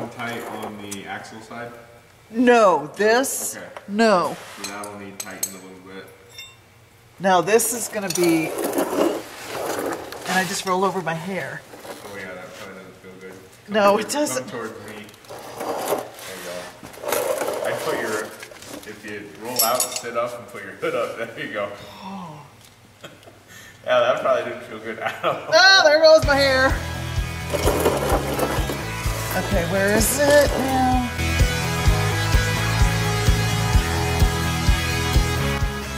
one tight on the axle side? No, this, okay. No. So that'll need tightened a little bit. Now this is gonna be, and I just roll over my hair. Oh yeah, that probably doesn't feel good. No, it doesn't. Come towards me. There you go. I'd put your, if you roll out, sit up and put your hood up, there you go. Oh. Yeah, that probably didn't feel good at all. Ah, there goes my hair. Okay, where is it now?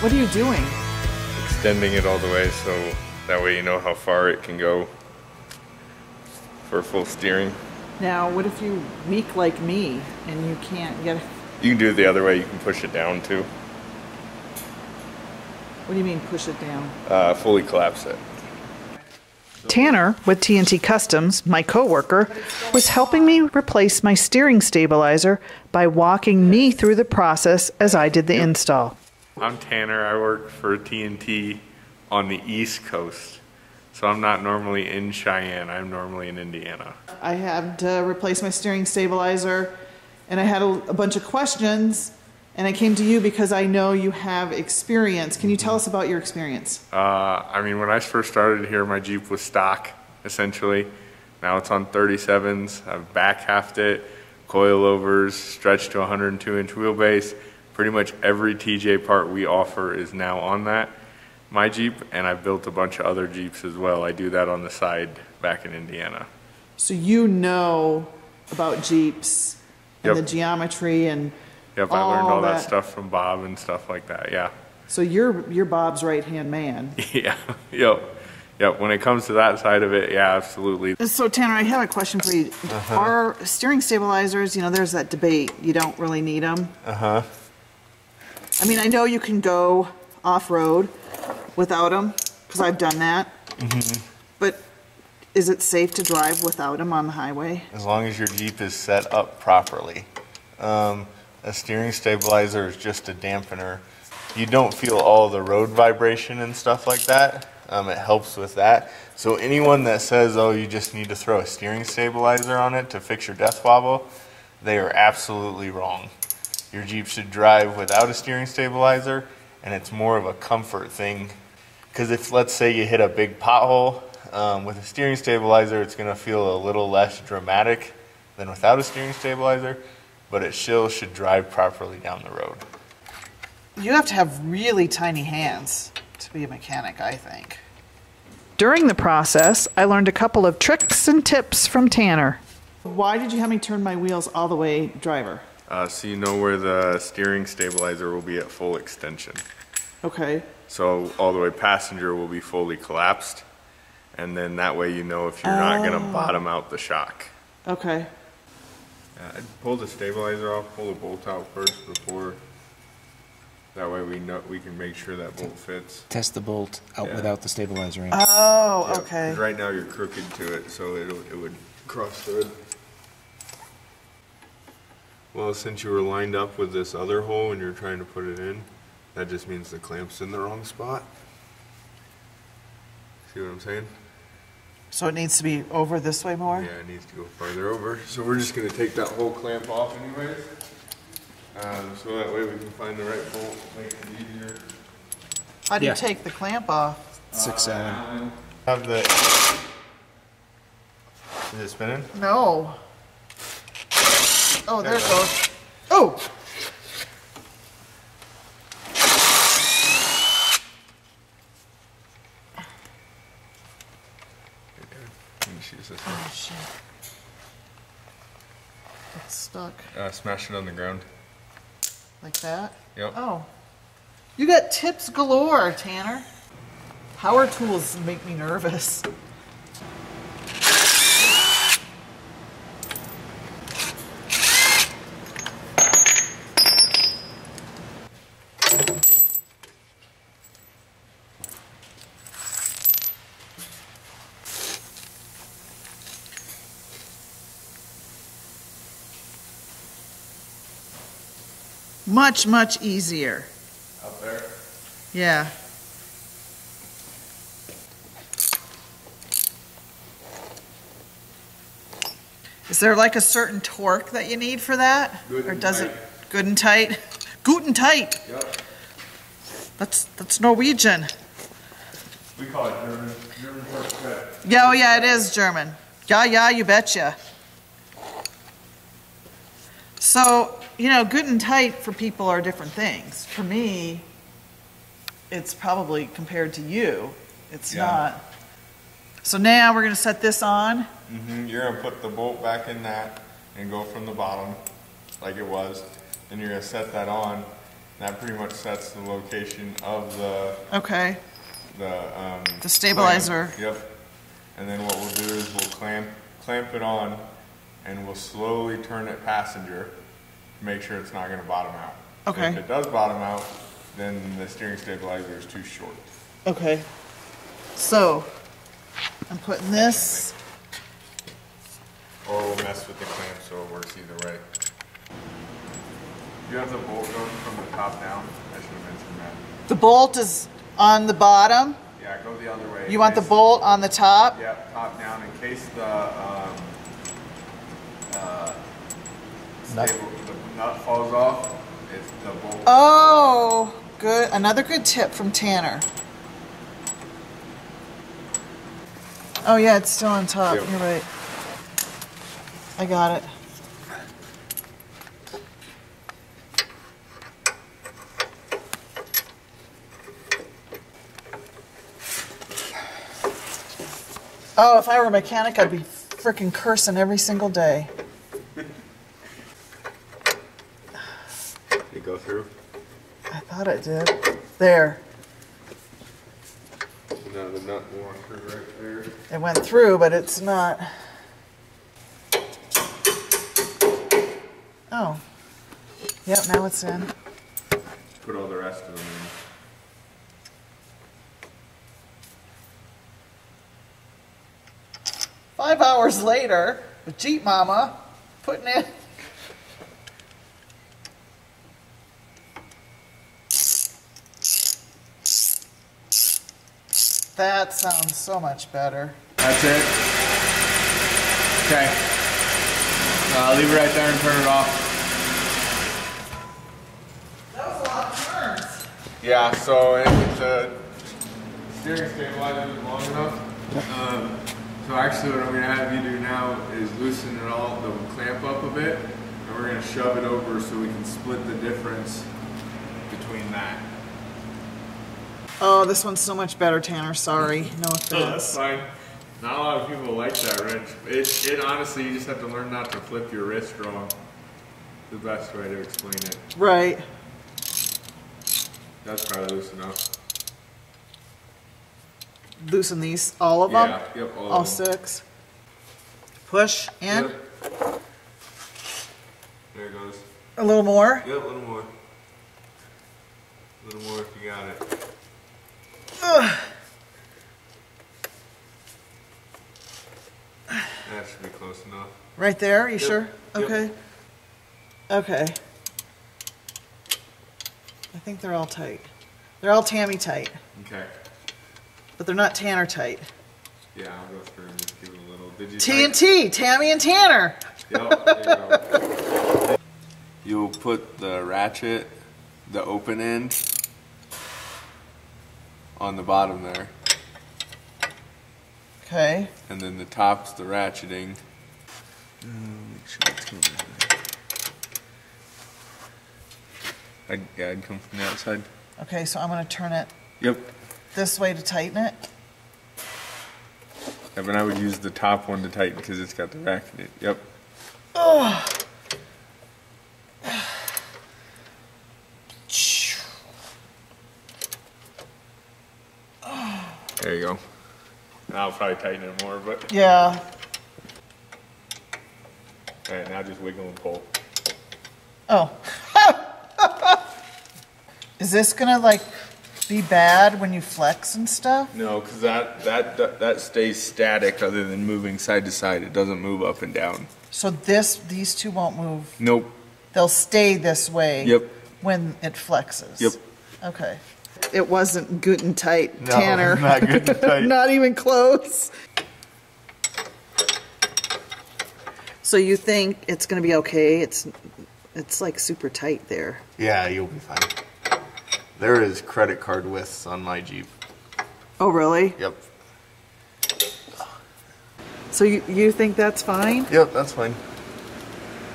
What are you doing? Extending it all the way so that way you know how far it can go for full steering. Now, what if you weak like me and you can't get it? You can do it the other way, you can push it down too. What do you mean push it down? Fully collapse it. Tanner with TNT Customs, my coworker, was helping me replace my steering stabilizer by walking me through the process as I did the install. I'm Tanner, I work for TNT on the East Coast. So I'm not normally in Cheyenne, I'm normally in Indiana. I had to replace my steering stabilizer and I had a bunch of questions and I came to you because I know you have experience. Can you tell us about your experience? I mean, when I first started here, my Jeep was stock, essentially. Now it's on 37s, I've back halved it, coilovers, stretched to 102-inch wheelbase. Pretty much every TJ part we offer is now on that. My Jeep, and I've built a bunch of other Jeeps as well. I do that on the side back in Indiana. So you know about Jeeps and the geometry and Yep, I learned all that stuff from Bob and stuff like that, yeah. So you're Bob's right-hand man. Yeah, yep. When it comes to that side of it, yeah, absolutely. So Tanner, I have a question for you. Are steering stabilizers, you know, there's that debate, you don't really need them. I mean, I know you can go off-road without them, because I've done that. But is it safe to drive without them on the highway? As long as your Jeep is set up properly. A steering stabilizer is just a dampener. You don't feel all the road vibration and stuff like that. It helps with that. So anyone that says, oh, you just need to throw a steering stabilizer on it to fix your death wobble, they are absolutely wrong. Your Jeep should drive without a steering stabilizer, and it's more of a comfort thing. Because if, let's say, you hit a big pothole, with a steering stabilizer, it's going to feel a little less dramatic than without a steering stabilizer, but it still should drive properly down the road. You have to have really tiny hands to be a mechanic, I think. During the process, I learned a couple of tricks and tips from Tanner. Why did you have me turn my wheels all the way driver? So you know where the steering stabilizer will be at full extension. Okay. So all the way passenger will be fully collapsed. And then that way you know if you're not going to bottom out the shock. Okay. I'd pull the stabilizer off, pull the bolt out first before. That way we can make sure that bolt fits. Test the bolt out without the stabilizer in. Oh, Yep, okay. 'cause right now you're crooked to it, so it would cross through it. Well, since you were lined up with this other hole and you're trying to put it in, that just means the clamp's in the wrong spot. See what I'm saying? So it needs to be over this way more? Yeah, it needs to go farther over. So we're just going to take that whole clamp off anyways. So that way we can find the right bolt, make it easier. How do you take the clamp off? 6-7. Have the... Is it spinning? No. Oh, there it goes. Oh! Oh, shit. It's stuck. Smash it on the ground. Like that? Yep. Oh. You got tips galore, Tanner. Power tools make me nervous. Much, much easier. Up there? Yeah. Is there like a certain torque that you need for that? Good Or and does tight. it, good and tight? Good and tight. Yep. That's Norwegian. We call it German torque cut. Yeah, oh yeah, it is German. Yeah, you betcha. So, good and tight for people are different things. For me, it's probably compared to you, it's Yeah. not. So now we're gonna set this on. You're gonna put the bolt back in that and go from the bottom like it was. Then you're gonna set that on. That pretty much sets the location of Okay, the stabilizer. clamp. Yep. And then what we'll do is we'll clamp it on, and we'll slowly turn it passenger to make sure it's not gonna bottom out. Okay. If it does bottom out, then the steering stabilizer is too short. Okay. So, I'm putting this, Or we'll mess with the clamp so it works either way. You have the bolt going from the top down. I should have mentioned that. the bolt is on the bottom. Yeah, go the other way. You want the In case- bolt on the top? Yep, top down in case the nut falls off. It's the bolt. Oh, good. Another good tip from Tanner. Oh yeah, it's still on top. Yep. You're right. I got it. Oh, if I were a mechanic, I'd be freaking cursing every single day. Did it go through? I thought it did. There. No, the nut went through right there. It went through, but it's not. Oh. Yep, now it's in. Put all the rest of them in. 5 hours later, with Jeep Mama putting in. That sounds so much better. That's it. Okay. Leave it right there and turn it off. That was a lot of turns. Yeah, so if the steering stabilizer is long enough, so actually what I'm going to have you do now is loosen it all, the clamp up a bit, and we're going to shove it over so we can split the difference between that. Oh, this one's so much better, Tanner. Sorry. No That's offense. fine. Not a lot of people like that wrench. It honestly, you just have to learn not to flip your wrist wrong. The best way to explain it. Right. That's probably loose enough. Loosen these, all of them? Yeah, yep, all All of them. 6. Push in. Yep. There it goes. A little more. Yep, a little more. A little more if you got it. Ugh. That should be close enough. Right there, you Yep, sure? yep. Okay. Okay. I think they're all tight. They're all Tammy tight, Okay. but they're not Tanner tight. Yeah, I'll go through and just give it a little. Did you TNT, Tammy and Tanner. Yep, there you go. You'll put the ratchet, the open end, on the bottom there. Okay. And then the top's the ratcheting. Make sure it's going I'd come from the outside. Okay, so I'm gonna turn it Yep. this way to tighten it. Yeah, but I would use the top one to tighten because it's got the rack in it. Yep. There you go. I'll probably tighten it more, but Yeah. all right, now just wiggle and pull. Oh. Is this gonna like be bad when you flex and stuff? No, because that stays static other than moving side to side. It doesn't move up and down. So these two won't move. Nope. They'll stay this way. Yep. When it flexes. Yep. Okay. It wasn't good and tight, No, Tanner. not good and tight. Not even close. So you think it's going to be okay? It's like super tight there. Yeah, you'll be fine. There is credit card widths on my Jeep. Oh, really? Yep. So you think that's fine? Yep, that's fine.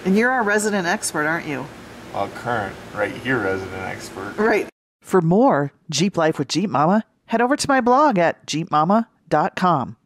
And you're our resident expert, aren't you? Current, right here, resident expert. Right. For more Jeep Life with Jeep Mama, head over to my blog at jeepmama.com.